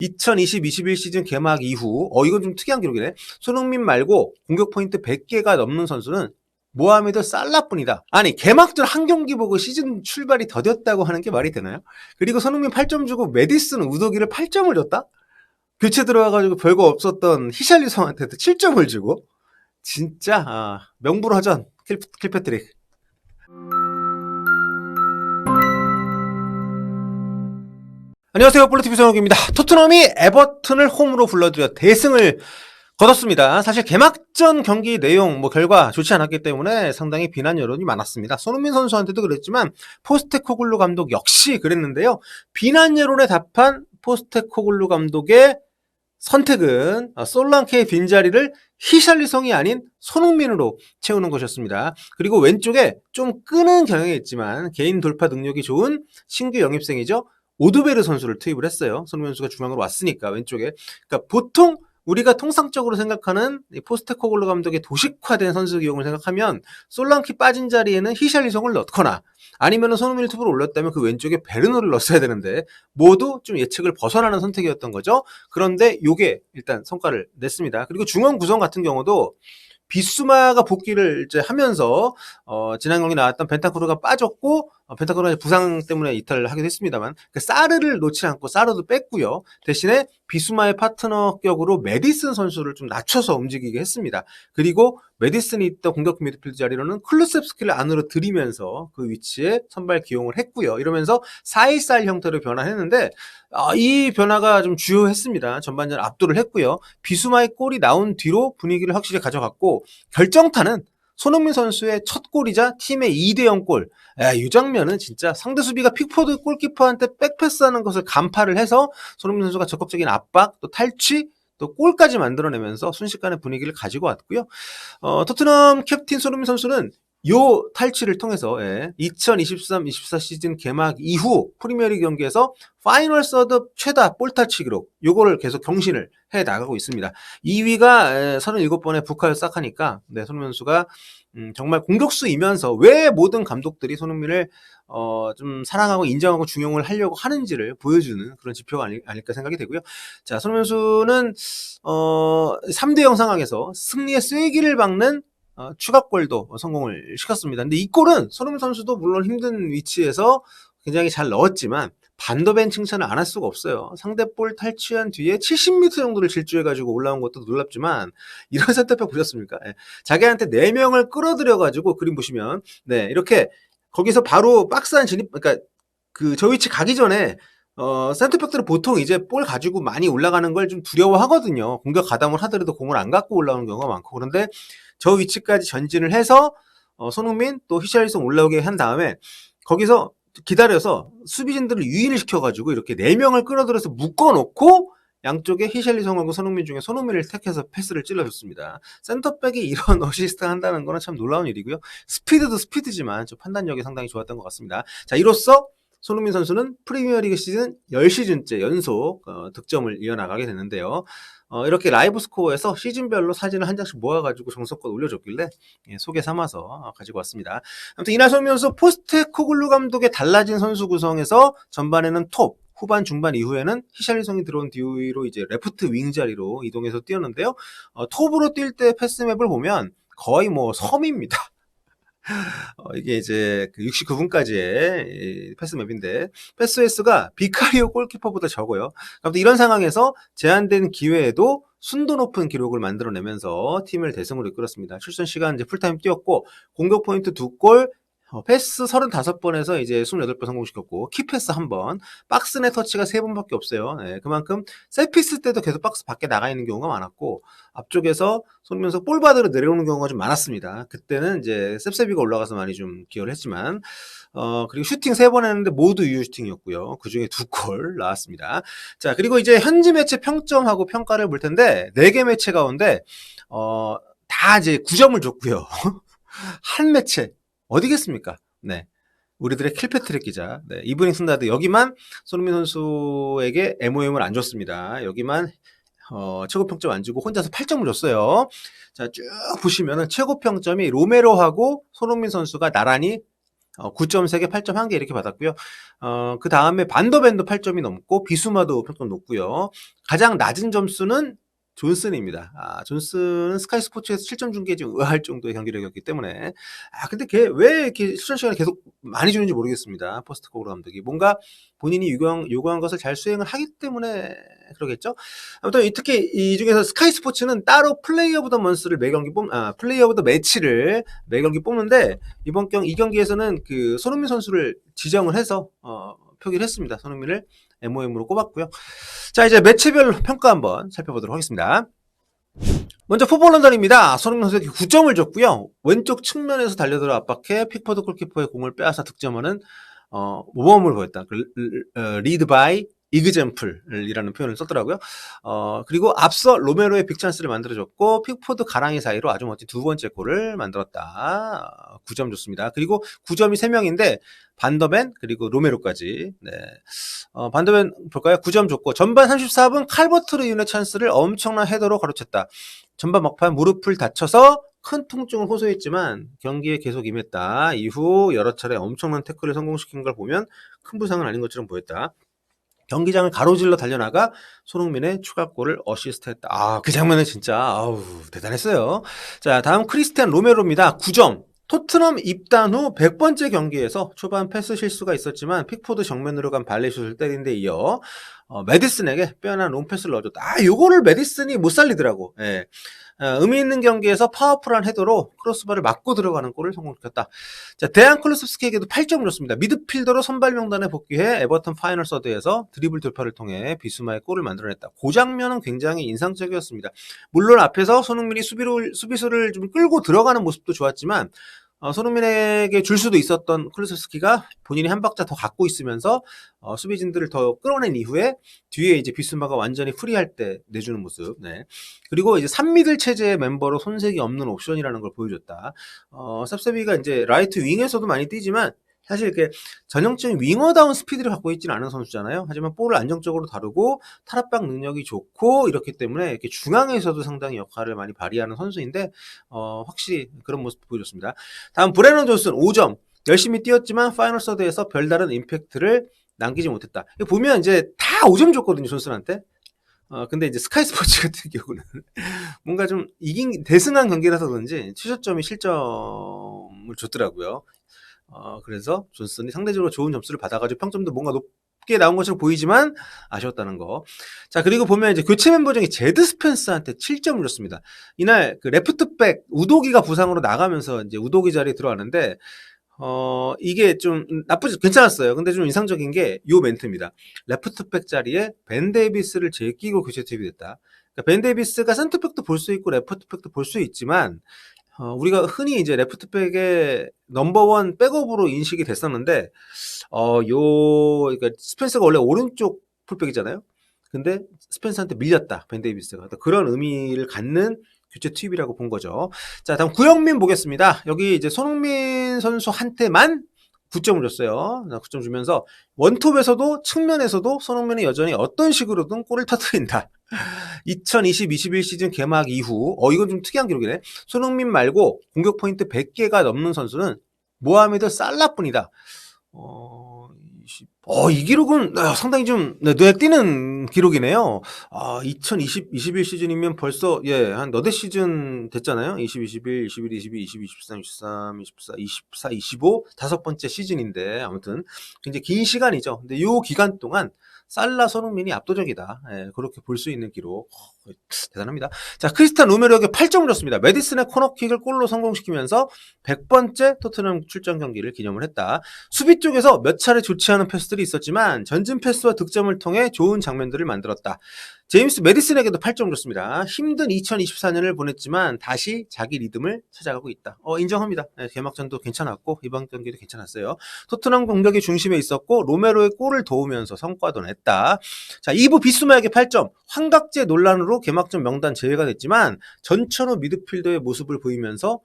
2020-21 시즌 개막 이후 이건 좀 특이한 기록이네. 손흥민 말고 공격 포인트 100개가 넘는 선수는 모하메드 살라뿐이다. 아니 개막전 한 경기 보고 시즌 출발이 더뎠다고 하는 게 말이 되나요? 그리고 손흥민 8점 주고 메디슨 우도기를 8점을 줬다? 교체 들어와가지고 별거 없었던 히샬리송한테도 7점을 주고 진짜 명불허전 킬패트릭. 안녕하세요. 볼로TV 손흥민입니다. 토트넘이 에버튼을 홈으로 불러들여 대승을 거뒀습니다. 사실 개막전 경기 내용 결과 좋지 않았기 때문에 상당히 비난 여론이 많았습니다. 손흥민 선수한테도 그랬지만 포스테코글루 감독 역시 그랬는데요. 비난 여론에 답한 포스테코글루 감독의 선택은 솔랑케의 빈자리를 히샬리송이 아닌 손흥민으로 채우는 것이었습니다. 그리고 왼쪽에 좀 끄는 경향이 있지만 개인 돌파 능력이 좋은 신규 영입생이죠. 오드베르 선수를 투입을 했어요. 손흥민 선수가 중앙으로 왔으니까 왼쪽에. 그러니까 보통 우리가 통상적으로 생각하는 포스테코글루 감독의 도식화된 선수 기용을 생각하면 솔랑키 빠진 자리에는 히샬리송을 넣거나 아니면 손흥민을 투입으로 올렸다면 그 왼쪽에 베르노를 넣었어야 되는데 모두 좀 예측을 벗어나는 선택이었던 거죠. 그런데 요게 일단 성과를 냈습니다. 그리고 중원 구성 같은 경우도 비수마가 복귀를 이제 하면서 지난 경기 나왔던 벤타쿠르가 빠졌고 벤타쿠르가 부상 때문에 이탈을 하기도 했습니다만 사르를 놓지 않고 사르도 뺐고요. 대신에 비수마의 파트너격으로 메디슨 선수를 좀 낮춰서 움직이게 했습니다. 그리고 메디슨이 있던 공격 미드필드 자리로는 클루셉스키를 안으로 들이면서 그 위치에 선발 기용을 했고요. 이러면서 4-1-4-1 형태로 변화했는데 이 변화가 좀 주요했습니다. 전반전 압도를 했고요. 비수마의 골이 나온 뒤로 분위기를 확실히 가져갔고 결정타는 손흥민 선수의 첫 골이자 팀의 2대0 골. 이 장면은 진짜 상대 수비가 픽포드 골키퍼한테 백패스하는 것을 간파를 해서 손흥민 선수가 적극적인 압박, 또 탈취, 또 골까지 만들어내면서 순식간에 분위기를 가지고 왔고요. 토트넘 캡틴 손흥민 선수는 요 탈취를 통해서 2023-24 시즌 개막 이후 프리미어리그 경기에서 파이널 서드 최다 볼탈취 기록 요거를 계속 경신을 해 나가고 있습니다. 2위가 37번의 부카요 사카니까 손흥민 선수가 정말 공격수이면서 왜 모든 감독들이 손흥민을 좀 사랑하고 인정하고 중용을 하려고 하는지를 보여주는 그런 지표가 아닐까 생각이 되고요. 자, 손흥민 선수는 3대0 상황에서 승리의 쐐기를 박는 추가골도 성공을 시켰습니다. 근데 이 골은 손흥민 선수도 물론 힘든 위치에서 굉장히 잘 넣었지만 반더벤 칭찬을 안 할 수가 없어요. 상대 볼 탈취한 뒤에 70m 정도를 질주해가지고 올라온 것도 놀랍지만 이런 센터백 보셨습니까? 자기한테 4명을 끌어들여가지고 그림 보시면 이렇게 거기서 바로 박스 안 진입, 그러니까 저 위치 가기 전에 센터백들은 보통 이제 볼 가지고 많이 올라가는 걸 좀 두려워하거든요. 공격 가담을 하더라도 공을 안 갖고 올라오는 경우가 많고 그런데 저 위치까지 전진을 해서 손흥민 또 히샬리송 올라오게 한 다음에 거기서 기다려서 수비진들을 유인을 시켜가지고 이렇게 4명을 끌어들여서 묶어놓고 양쪽에 히샬리송하고 손흥민 중에 손흥민을 택해서 패스를 찔러줬습니다. 센터백이 이런 어시스트 한다는 거는 참 놀라운 일이고요. 스피드도 스피드지만 좀 판단력이 상당히 좋았던 것 같습니다. 자, 이로써 손흥민 선수는 프리미어리그 시즌 10시즌째 연속 득점을 이어나가게 되는데요. 이렇게 라이브 스코어에서 시즌별로 사진을 한 장씩 모아가지고 정석껏 올려줬길래 소개 삼아서 가지고 왔습니다. 아무튼 이날 손흥민 선수 포스테코글루 감독의 달라진 선수 구성에서 전반에는 톱, 후반 중반 이후에는 히샬리송이 들어온 뒤로 이제 레프트 윙 자리로 이동해서 뛰었는데요. 톱으로 뛸 때 패스맵을 보면 거의 섬입니다. 이게 이제 69분까지의 패스맵인데 패스 횟수가 비카리오 골키퍼보다 적어요. 아무튼 이런 상황에서 제한된 기회에도 순도 높은 기록을 만들어내면서 팀을 대승으로 이끌었습니다. 출전 시간 이제 풀타임 뛰었고 공격 포인트 2골, 패스 35번에서 이제 28번 성공시켰고 키패스 1번, 박스내 터치가 3번밖에 없어요. 그만큼 세피스 때도 계속 박스 밖에 나가 있는 경우가 많았고 앞쪽에서 손흥민 선수 볼 받으러 내려오는 경우가 좀 많았습니다. 그때는 이제 셉세비가 올라가서 많이 좀 기여를 했지만 그리고 슈팅 3번 했는데 모두 유효 슈팅이었고요. 그중에 2골 나왔습니다. 자, 그리고 이제 현지 매체 평점하고 평가를 볼 텐데 4개 매체 가운데 다 이제 9점을 줬고요. 한 매체 어디겠습니까? 우리들의 킬패트릭 기자. 이브닝 스탠다드 여기만 손흥민 선수에게 MOM을 안 줬습니다. 여기만 최고 평점 안 주고 혼자서 8점을 줬어요. 자, 쭉 보시면은 최고 평점이 로메로하고 손흥민 선수가 나란히 9.3개, 8.1개 이렇게 받았고요. 그 다음에 반더벤도 8점이 넘고 비수마도 평점 높고요. 가장 낮은 점수는 존슨입니다. 존슨은 스카이 스포츠에서 7점 준 게 좀 의아할 정도의 경기력이었기 때문에. 근데 걔 왜 이렇게 출전 시간을 계속 많이 주는지 모르겠습니다. 포스트코글러 감독이. 뭔가 본인이 요구한 것을 잘 수행을 하기 때문에 그러겠죠? 아무튼 특히 이 중에서 스카이 스포츠는 따로 플레이어 오브 더 먼스를 플레이어 오브 더 매치를 매 경기 뽑는데 이 경기에서는 그 손흥민 선수를 지정을 해서 표기를 했습니다. 손흥민을 MOM으로 꼽았고요. 자, 이제 매치별 평가 한번 살펴보도록 하겠습니다. 먼저 풋볼 런던입니다. 손흥민 선수에게 9점을 줬고요. 왼쪽 측면에서 달려들어 압박해 픽포드 골키퍼의 공을 빼앗아 득점하는 모범을 보였다. 리드 바이 이그젬플이라는 표현을 썼더라고요. 그리고 앞서 로메로의 빅찬스를 만들어줬고 픽포드 가랑이 사이로 아주 멋진 두 번째 골을 만들었다. 9점 줬습니다. 그리고 9점이 3명인데 반더벤 그리고 로메로까지. 네. 반더벤 볼까요? 9점 줬고 전반 34분 칼버트 르윈의 찬스를 엄청난 헤더로 가로챘다. 전반 막판 무릎을 다쳐서 큰 통증을 호소했지만 경기에 계속 임했다. 이후 여러 차례 엄청난 태클을 성공시킨 걸 보면 큰 부상은 아닌 것처럼 보였다. 경기장을 가로질러 달려나가 손흥민의 추가골을 어시스트했다. 그 장면은 진짜 대단했어요. 자, 다음 크리스티안 로메로입니다. 9점. 토트넘 입단 후 100번째 경기에서 초반 패스 실수가 있었지만 픽포드 정면으로 간 발리슛을 때린 데 이어 메디슨에게 빼어난 롱패스를 넣어줬다. 요거를 메디슨이 못 살리더라고. 예. 의미 있는 경기에서 파워풀한 헤더로 크로스바를 맞고 들어가는 골을 성공시켰다. 자, 데안 클루스스키에게도 8점을 줬습니다. 미드필더로 선발 명단에 복귀해 에버턴 파이널 서드에서 드리블 돌파를 통해 비수마의 골을 만들어냈다. 그 장면은 굉장히 인상적이었습니다. 물론 앞에서 손흥민이 수비수를 좀 끌고 들어가는 모습도 좋았지만 손흥민에게 줄 수도 있었던 클루스스키가 본인이 한 박자 더 갖고 있으면서 수비진들을 더 끌어낸 이후에 뒤에 이제 비스마가 완전히 프리할 때 내주는 모습. 네. 그리고 이제 3미들 체제의 멤버로 손색이 없는 옵션이라는 걸 보여줬다. 쌉세비가 이제 라이트 윙에서도 많이 뛰지만 사실 이렇게 전형적인 윙어다운 스피드를 갖고 있지는 않은 선수잖아요. 하지만 볼을 안정적으로 다루고 탈압박 능력이 좋고 이렇기 때문에 이렇게 중앙에서도 상당히 역할을 많이 발휘하는 선수인데 확실히 그런 모습 보여줬습니다. 다음 브레넌 존슨 5점. 열심히 뛰었지만 파이널 서드에서 별다른 임팩트를 남기지 못했다. 보면 이제 다 5점 줬거든요, 존슨한테. 근데 이제 스카이 스포츠 같은 경우는 뭔가 좀 대승한 경기라서 그런지 최저점이 실점을 줬더라고요. 그래서 존슨이 상대적으로 좋은 점수를 받아가지고 평점도 뭔가 높게 나온 것처럼 보이지만 아쉬웠다는 거. 자, 그리고 보면 이제 교체 멤버 중에 제드 스펜스한테 7점을 줬습니다. 이날 그 레프트백 우도기가 부상으로 나가면서 이제 우도기 자리에 들어왔는데 이게 좀 괜찮았어요. 근데 좀 인상적인 게 요 멘트입니다. 레프트백 자리에 벤 데이비스를 제끼고 교체 투입이 됐다. 그러니까 벤 데이비스가 센터백도 볼 수 있고 레프트백도 볼 수 있지만 우리가 흔히 이제 레프트백의 넘버원 백업으로 인식이 됐었는데, 그러니까 스펜서가 원래 오른쪽 풀백이잖아요? 근데 스펜서한테 밀렸다, 벤 데이비스가. 그런 의미를 갖는 교체 투입이라고 본 거죠. 자, 다음 구영민 보겠습니다. 여기 이제 손흥민 선수한테만 9점을 줬어요. 9점 주면서 원톱에서도 측면에서도 손흥민이 여전히 어떤 식으로든 골을 터뜨린다. 2020-21 시즌 개막 이후 이건 좀 특이한 기록이네. 손흥민 말고 공격 포인트 100개가 넘는 선수는 모하메드 살라뿐이다. 이 기록은 상당히 좀 눈에 띄는 기록이네요. 2020-21 시즌이면 벌써 한 너댓 시즌 됐잖아요. 20-21, 21, 22, 22, 23, 23, 24, 24, 25 다섯 번째 시즌인데 아무튼 굉장히 긴 시간이죠. 근데 이 기간 동안 살라 손흥민이 압도적이다. 그렇게 볼 수 있는 기록. 대단합니다. 자, 크리스탄 로메로에게 8점을 줬습니다. 메디슨의 코너킥을 골로 성공시키면서 100번째 토트넘 출전 경기를 기념을 했다. 수비 쪽에서 몇 차례 좋지 않은 패스들이 있었지만 전진 패스와 득점을 통해 좋은 장면들을 만들었다. 제임스 메디슨에게도 8점 줬습니다. 힘든 2024년을 보냈지만 다시 자기 리듬을 찾아가고 있다. 인정합니다. 개막전도 괜찮았고 이번 경기도 괜찮았어요. 토트넘 공격의 중심에 있었고 로메로의 골을 도우면서 성과도 냈다. 자, 2부 비수마에게 8점. 환각제 논란으로 개막전 명단 제외가 됐지만 전천후 미드필더의 모습을 보이면서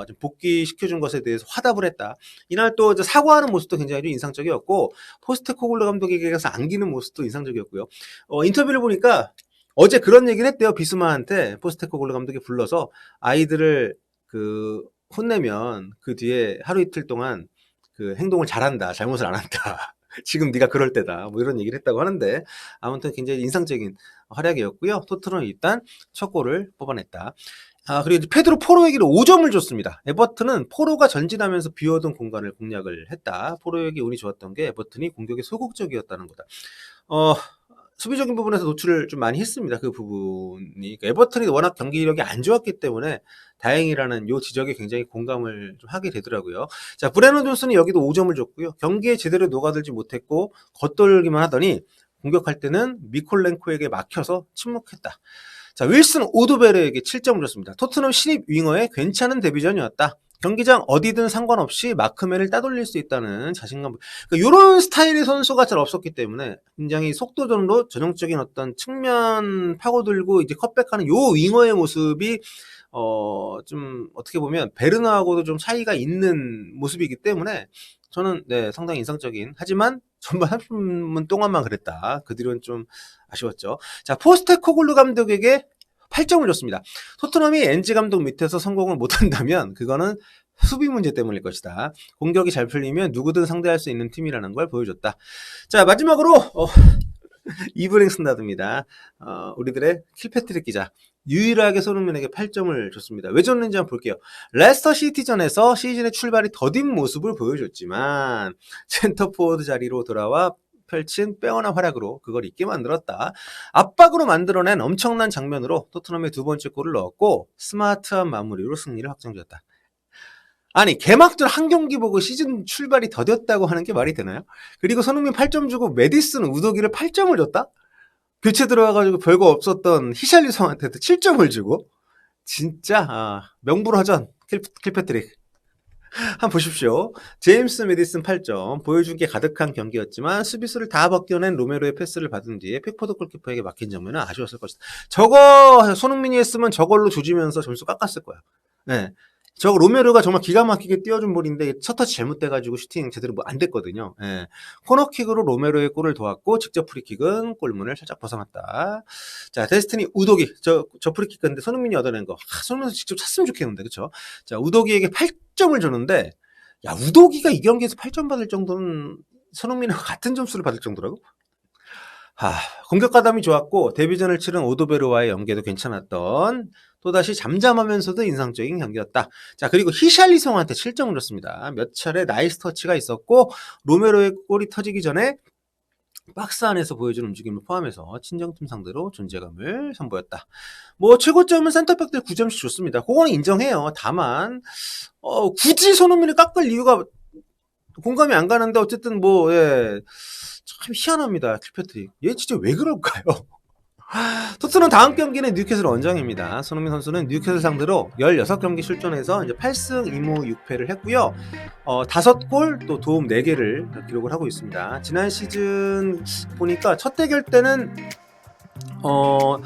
좀 복귀시켜준 것에 대해서 화답을 했다. 이날 또 사과하는 모습도 굉장히 인상적이었고 포스테코글루 감독에게 가서 안기는 모습도 인상적이었고요. 인터뷰를 보니까 어제 그런 얘기를 했대요. 비스마한테 포스테코글루 감독이 불러서 아이들을 혼내면 그 뒤에 하루 이틀 동안 그 행동을 잘한다, 잘못을 안 한다. 지금 네가 그럴 때다. 뭐 이런 얘기를 했다고 하는데 아무튼 굉장히 인상적인 활약이었고요. 토트넘이 일단 첫 골을 뽑아냈다. 그리고 이제 페드로 포로에게는 5점을 줬습니다. 에버튼은 포로가 전진하면서 비워둔 공간을 공략을 했다. 포로에게 운이 좋았던 게 에버튼이 공격에 소극적이었다는 거다. 수비적인 부분에서 노출을 좀 많이 했습니다. 그 부분이. 그러니까 에버튼이 워낙 경기력이 안 좋았기 때문에 다행이라는 요 지적에 굉장히 공감을 좀 하게 되더라고요. 자, 브레넌 존슨이 여기도 5점을 줬고요. 경기에 제대로 녹아들지 못했고 겉돌기만 하더니 공격할 때는 미콜렌코에게 막혀서 침묵했다. 자, 윌슨 오드베르에게 7점을 줬습니다. 토트넘 신입 윙어의 괜찮은 데뷔전이었다. 경기장 어디든 상관없이 마크맨을 따돌릴 수 있다는 자신감. 그러니까 이런 스타일의 선수가 잘 없었기 때문에 굉장히 속도전으로 전형적인 어떤 측면 파고들고 이제 컷백하는 요 윙어의 모습이 좀 어떻게 보면 베르나하고도 좀 차이가 있는 모습이기 때문에 저는 네, 상당히 인상적인. 하지만 전반 30분 동안만 그랬다. 그 뒤로는 좀 아쉬웠죠. 자, 포스테코글루 감독에게 8점을 줬습니다. 토트넘이 엔지 감독 밑에서 성공을 못한다면 그거는 수비 문제 때문일 것이다. 공격이 잘 풀리면 누구든 상대할 수 있는 팀이라는 걸 보여줬다. 자, 마지막으로 이브링 스나드입니다. 우리들의 킬패트릭 기자. 유일하게 손흥민에게 8점을 줬습니다. 왜 줬는지 한번 볼게요. 레스터 시티전에서 시즌의 출발이 더딘 모습을 보여줬지만 센터포워드 자리로 돌아와 펼친 빼어난 활약으로 그걸 잊게 만들었다. 압박으로 만들어낸 엄청난 장면으로 토트넘의 두 번째 골을 넣었고 스마트한 마무리로 승리를 확정지었다. 아니, 개막전 한 경기 보고 시즌 출발이 더뎠다고 하는 게 말이 되나요? 그리고 손흥민 8점 주고 메디슨 우도기를 8점을 줬다? 교체 들어와가지고 별거 없었던 히샬리송한테도 7점을 주고 진짜 명불허전 킬패트릭. 한번 보십시오. 제임스 메디슨 8점. 보여준 게 가득한 경기였지만 수비수를 다 벗겨낸 로메로의 패스를 받은 뒤에 픽포드 골키퍼에게 막힌 장면은 아쉬웠을 것이다. 저거 손흥민이 했으면 저걸로 조지면서 점수 깎았을 거야. 네. 저 로메로가 정말 기가 막히게 띄워준 볼인데 첫 터치 잘못돼가지고 슈팅 제대로 안 됐거든요. 예. 코너킥으로 로메로의 골을 도왔고 직접 프리킥은 골문을 살짝 벗어났다. 자, 데스티니 우도기 저 프리킥 근데 손흥민이 얻어낸 거. 손흥민이 직접 찼으면 좋겠는데 그쵸? 자, 우도기에게 8점을 줬는데 야, 우도기가 이 경기에서 8점 받을 정도는 손흥민과 같은 점수를 받을 정도라고? 공격 가담이 좋았고 데뷔전을 치른 오도베르와의 연계도 괜찮았던 또다시 잠잠하면서도 인상적인 경기였다. 자, 그리고 히샬리송한테 7점을 줬습니다. 몇 차례 나이스 터치가 있었고 로메로의 골이 터지기 전에 박스 안에서 보여준 움직임을 포함해서 친정팀 상대로 존재감을 선보였다. 뭐 최고점은 센터백들 9점씩 줬습니다. 그거는 인정해요. 다만 굳이 손흥민을 깎을 이유가 공감이 안 가는데 어쨌든 뭐 참 희한합니다. 킬패트릭. 얘 진짜 왜 그럴까요? 토트넘 다음 경기는 뉴캐슬 원정입니다. 손흥민 선수는 뉴캐슬 상대로 16경기 출전해서 이제 8승 2무 6패를 했고요. 5골 또 도움 4개를 기록을 하고 있습니다. 지난 시즌 보니까 첫 대결 때는 1골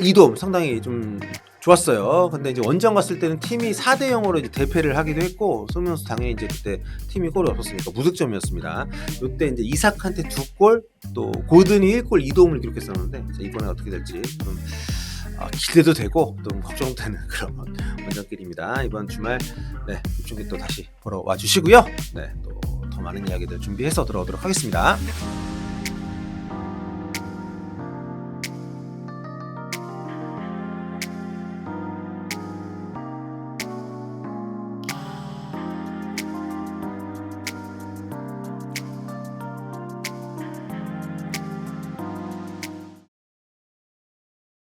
2도움 상당히 좀 좋았어요. 근데 이제 원정 갔을 때는 팀이 4대 0으로 이제 대패를 하기도 했고, 손흥민 선수 당연히 이제 그때 팀이 골이 없었으니까 무득점이었습니다. 이때 이제 이삭한테 2골, 또 고든이 1골 2도움을 기록했었는데, 이번에 어떻게 될지 좀 기대도 되고 좀 걱정되는 그런 원정길입니다. 이번 주말 입중계 또 다시 보러 와주시고요. 또 더 많은 이야기들 준비해서 들어오도록 하겠습니다.